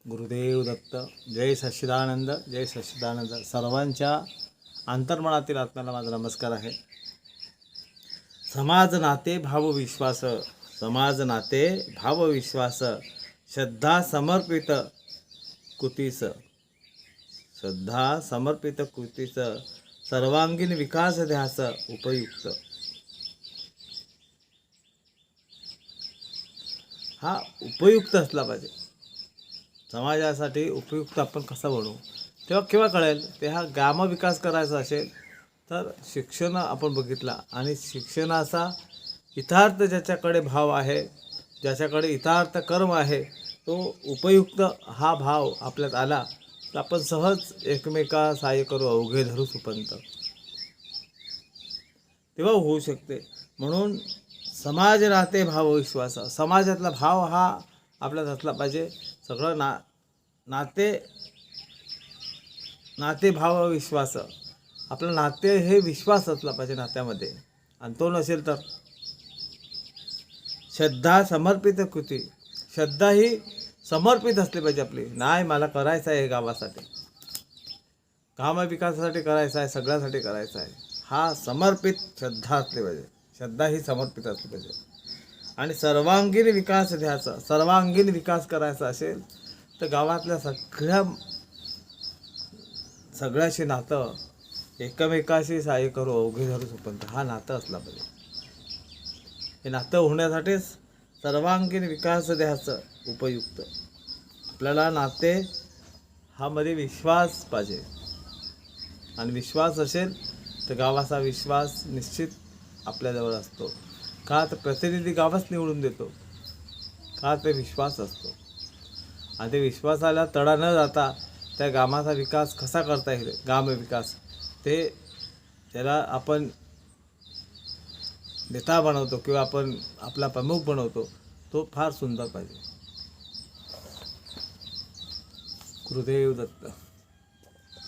गुरुदेव दत्त. जय सच्चिदानंद, जय सच्चिदानंद. सर्वांच्या अंतर्मनातील आत्म्याला माझा नमस्कार आहे. समाज नाते भावविश्वास, समाज नाते भावविश्वास, श्रद्धा समर्पित कृतीस, श्रद्धा समर्पित कृतीस, सर्वांगीण विकास ध्यास उपयुक्त. हा उपयुक्त असला पाहिजे. समाजासाठी उपयुक्त आपण कसा बनवू तेव्हा केव्हा कळेल. ते हा ग्रामविकास करायचा असेल तर शिक्षण आपण बघितला आणि शिक्षणाचा इथार्थ ज्याच्याकडे भाव आहे, ज्याच्याकडे इथार्थ कर्म आहे, तो उपयुक्त हा भाव आपल्यात आला तर आपण सहज एकमेका सहाय्य करू, अवघे धरू सुपंत, तेव्हा होऊ शकते. म्हणून समाज नाते भावविश्वास, समाजातला भाव हा आपल्यात असला पाहिजे. सगळं नाते भाव विश्वास, आपलं नाते हे विश्वास असला पाहिजे नात्यामध्ये, आणि तो नसेल तर श्रद्धा समर्पित कृती, श्रद्धा ही समर्पित असली पाहिजे आपली. नाही मला करायचं आहे, गावासाठी विकासासाठी करायचं आहे, सगळ्यासाठी करायचं आहे, हा समर्पित श्रद्धा असली पाहिजे. श्रद्धा ही समर्पित असली पाहिजे. आणि सर्वांगीण विकास द्यायचा, सर्वांगीण विकास करायचा असेल तर गावातल्या सगळ्याशी नातं, एकमेकाशी सहाय्य करू, अवघे धरू सुपंत, हा नातं असला पाहिजे. हे नातं होण्यासाठीच सर्वांगीण विकास द्यायचं उपयुक्त. आपल्याला नाते हा मध्ये विश्वास पाहिजे, आणि विश्वास असेल तर गावाचा विश्वास निश्चित आपल्याजवळ असतो. का तर प्रतिनिधी गावच निवडून देतो, का ते विश्वास असतो. आणि ते विश्वासाला तडा न जाता त्या गावाचा विकास कसा करता येईल, ग्रामविकास, ते त्याला आपण नेता बनवतो किंवा आपण आपला प्रमुख बनवतो, तो फार सुंदर पाहिजे. गुरुदेव दत्त.